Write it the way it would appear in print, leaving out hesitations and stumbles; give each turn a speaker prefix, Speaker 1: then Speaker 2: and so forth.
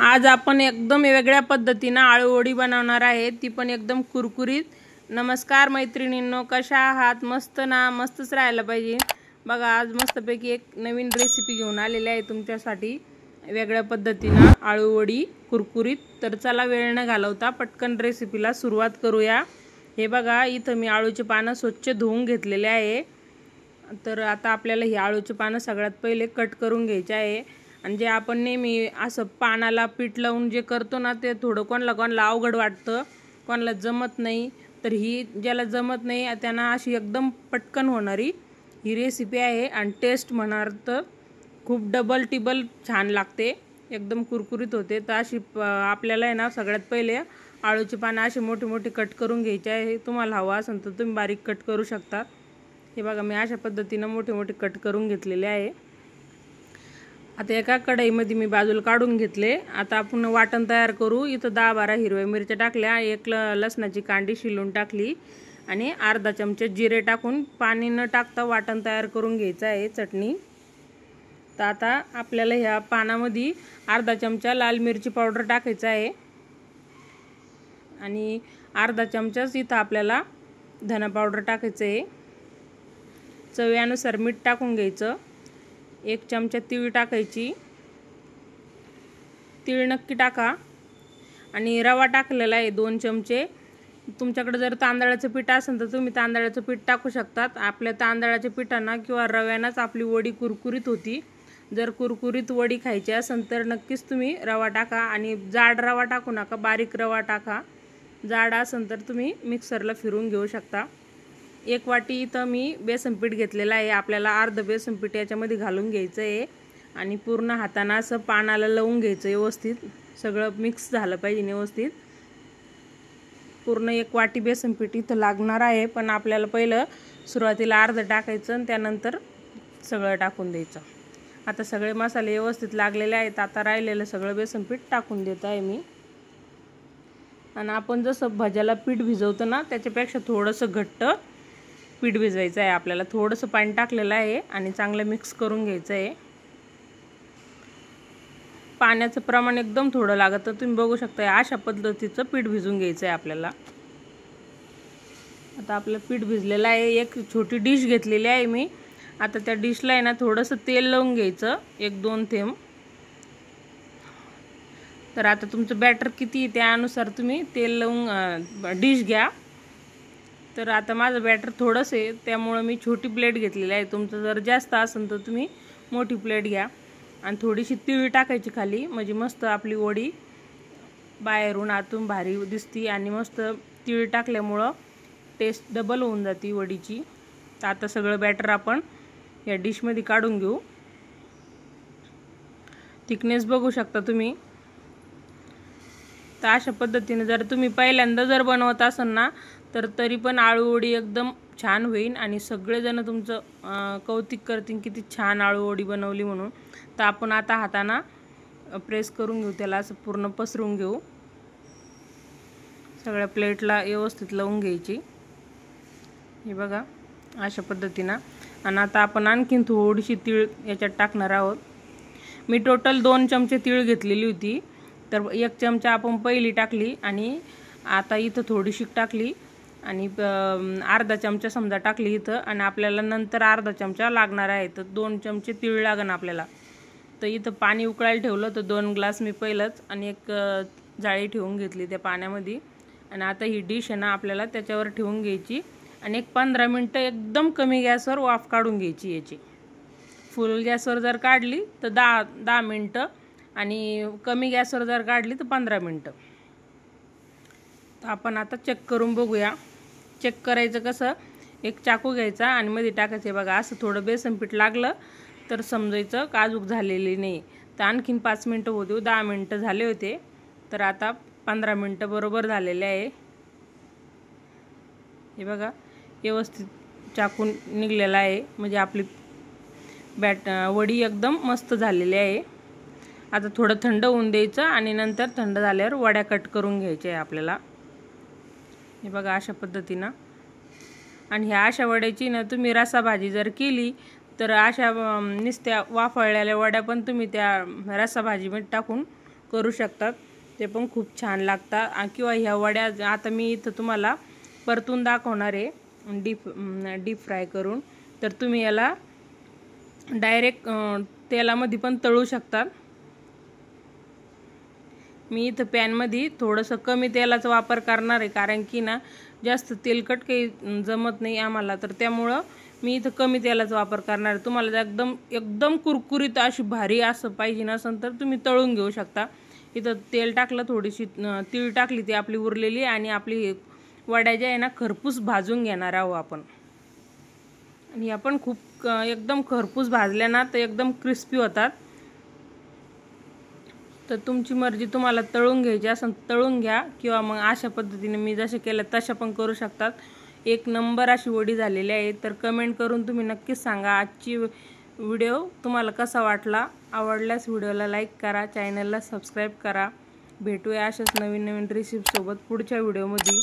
Speaker 1: आज आपण एकदम वेगळ्या पद्धतीने आळूवडी बनवणार आहे, ती पण एकदम कुरकुरीत। नमस्कार मैत्रिणींनो, कशा आहात? मस्त ना? मस्तच राहायला पाहिजे बघा। आज मस्तपैकी एक नवीन रेसिपी घेऊन आलेली आहे तुमच्यासाठी, वेगळ्या पद्धतीने आळूवडी कुरकुरीत। तर चला वेळ न घालवता पटकन रेसिपीला सुरुवात करूया। हे बघा, इथं मी आळूचे पानं स्वच्छ धुवून घेतलेले आहे। तर आता आपल्याला ही आळूचे पानं सगळ्यात पहिले कट करून घ्यायचे आहे। आणि जे आपण नेहमी असं पानाला पीठ लावून जे करतो ना, ते थोडं कोणाला अवघड वाटतं, कोणाला जमत नाही। तर ही ज्याला जमत नाही त्यांना अशी एकदम पटकन होणारी ही रेसिपी आहे। आणि टेस्ट म्हणाल तर खूप डबल टिबल छान लागते, एकदम कुरकुरीत होते। तर अशी आपल्याला आहे ना, सगळ्यात पहिले आळूची पानं अशी मोठी मोठी कट करून घ्यायची आहे। तुम्हाला हवा असेल तर तुम्ही बारीक कट करू शकता। हे बघा, मी अशा पद्धतीने मोठे मोठे कट करून घेतलेले आहे। आता एका कढईमध्ये मी बाजूला काढून घेतले। आता आपण वाटण तयार करू। इथं 10-12 हिरव्या मिरच्या टाकल्या, एक लसणाची कांडी शिलून टाकली आणि अर्धा चमचा जिरे टाकून पाणी न टाकता वाटण तयार करून घ्यायचं आहे, चटणी। तर आता आपल्याला ह्या पानामध्ये अर्धा चमचा लाल मिरची पावडर टाकायचं आहे आणि अर्धा चमचाच इथं आपल्याला धना पावडर टाकायचं आहे। चवीनुसार मीठ टाकून घ्यायचं। एक चमचा तीळ टाकायची, तीळ नक्की टाका। आणि रवा टाकलेला आहे 2 चमचे। तुमच्याकडे जर तांदळाचं पीठ असेल तर तुम्ही तांदळाचं पीठ टाकू शकतात। आपल्या तांदळाच्या पिठानं किंवा रव्यानंच आपली वडी कुरकुरीत होती। जर कुरकुरीत वडी खायची असेल तर नक्कीच तुम्ही रवा टाका। आणि जाड रवा टाकू नका, बारीक रवा टाका। जाड असेल तर तुम्ही मिक्सरला फिरून घेऊ शकता। एक वाटी इथं मी बेसन पीठ घेतलेलं आहे। आपल्याला अर्ध बेसन पीठ याच्यामध्ये घालून घ्यायचं आहे आणि पूर्ण हाताने असं पानाला लावून घ्यायचं, व्यवस्थित सगळं मिक्स झालं पाहिजे व्यवस्थित। पूर्ण एक वाटी बेसन पीठ इथं लागणार आहे, पण आपल्याला पहिलं सुरुवातीला अर्ध टाकायचं आणि त्यानंतर सगळं टाकून द्यायचं। आता सगळे मसाले व्यवस्थित लागलेले आहेत। आता राहिलेलं सगळं बेसन पीठ टाकून देत आहे मी। आणि आपण जसं भज्याला पीठ भिजवतो ना, त्याच्यापेक्षा थोडंसं घट्ट पीठ भिजवायचं आहे आपल्याला। थोडंसं पाणी टाकलेलं आहे आणि चांगलं मिक्स करून घ्यायचं आहे। पाण्याचं प्रमाण एकदम थोडं लागतं, तुम्ही बघू शकता। अशा पद्धतीचं पीठ भिजवून घ्यायचं आहे आपल्याला। आता आपलं पीठ भिजलेलं आहे। एक छोटी डिश घेतलेली आहे मी। आता त्या डिशला आहे ना, थोडंसं तेल लावून घ्यायचं, 1-2 थेंब। तर आता तुमचं बॅटर किती त्यानुसार तुम्ही तेल लावून डिश घ्या। तर आता माझं बॅटर थोडंसं आहे, त्यामुळे मी छोटी प्लेट घेतलेली आहे। तुमचं जर जास्त असेल तर तुम्ही मोठी प्लेट घ्या। आणि थोडीशी तीळ टाकायची खाली, म्हणजे मस्त आपली वडी बाहेरून आतून भारी दिसती आणि मस्त तीळ टाकल्यामुळं टेस्ट डबल होऊन जाते वडीची। तर आता सगळं बॅटर आपण या डिशमध्ये काढून घेऊ। थिकनेस बघू शकता तुम्ही। तर अशा पद्धतीने जर तुम्ही पहिल्यांदा जर बनवत असाल ना, तर तरी पण आळूवडी एकदम छान होईल आणि सगळेजण तुमचं कौतुक करतील, किती छान आळूवडी बनवली म्हणून। तर आपण आता हाताने प्रेस करून घेऊ, त्याला असं पूर्ण पसरून घेऊ। सगळ्या प्लेटला व्यवस्थित लावून घ्यायची, हे बघा अशा पद्धतीने। आणि आता आपण आणखीन थोडीशी तीळ याच्यात टाकणार आहोत। मी टोटल 2 चमचे तीळ घेतलेली होती, तर 1 चमचा आपण पहिली टाकली आणि आता इथं थोडीशी टाकली आणि अर्धा चमचा समजा टाकली इथं। आणि आपल्याला नंतर अर्धा चमचा लागणार आहे, तर 2 चमचे तीळ लागण आपल्याला। तर इथं पाणी उकळायला ठेवलं, तर 2 ग्लास मी पहिलंच आणि एक जाळी ठेवून घेतली त्या पाण्यामध्ये। आणि आता ही डिश आहे ना, आपल्याला त्याच्यावर ठेवून घ्यायची आणि एक 15 मिनटं एकदम कमी गॅसवर वाफ काढून घ्यायची याची। फुल गॅसवर जर काढली तर 10 मिनटं आणि कमी गॅसवर जर काढली तर 15 मिनटं। तर आपण आता चेक करून बघूया। चेक करायचं कसं, एक चाकू घ्यायचा आणि मध्ये टाकायचं। बघा, असं थोडं बेसन पीठ लागलं तर समजायचं काजूक झालेली नाही। तर आणखीन 5 मिनटं होऊ देऊ। 10 मिनटं झाले होते, तर आता 15 मिनटं बरोबर झालेले आहे। हे बघा, व्यवस्थित चाकून निघलेला आहे, म्हणजे आपली वडी एकदम मस्त झालेली आहे। आता थोडं थंड होऊन द्यायचं आणि नंतर थंड झाल्यावर वड्या कट करून घ्यायच्या आहे आपल्याला। हे बघा अशा पद्धतीनं। आणि ह्या अशा वड्याची ना तुम्ही रसाभाजी जर केली तर अशा नुसत्या वाफळलेल्या वड्या पण तुम्ही त्या रसाभाजीमध्ये टाकून करू शकतात, ते पण खूप छान लागतात। किंवा ह्या वड्या आता मी इथं तुम्हाला परतून दाखवणार आहे डीप फ्राय करून, तर तुम्ही याला डायरेक्ट तेलामध्ये पण तळू शकता। मी इथं पॅनमध्ये थोडंसं कमी तेलाचा वापर करणार आहे, कारण की ना जास्त तेलकट काही जमत नाही आम्हाला, तर त्यामुळं मी इथं कमी तेलाचा वापर करणार आहे। तुम्हाला जर एकदम कुरकुरीत अशी भारी असं पाहिजे नसेल तर तुम्ही तळून घेऊ शकता। इथं तेल टाकलं, थोडीशी तीळ टाकली ती आपली उरलेली, आणि आपली वड्या ज्या आहे ना खरपूस भाजून घेणार आहोत आपण। आणि आपण खूप एकदम खरपूस भाजल्या ना तर एकदम क्रिस्पी होतात। तर तुमची मर्जी, तुम्हाला तळून घ्यायची असेल तळून घ्या, किंवा मग अशा पद्धतीने मी जसे केलं तशा पण करू शकतात। एक नंबर अशी वडी झालेली आहे। तर कमेंट करून तुम्ही नक्कीच सांगा आजची व्हिडिओ तुम्हाला कसा वाटला। आवडल्यास व्हिडिओला लाईक करा, चॅनलला सबस्क्राईब करा। भेटूया अशाच नवीन रेसिपीसोबत पुढच्या व्हिडिओमध्ये।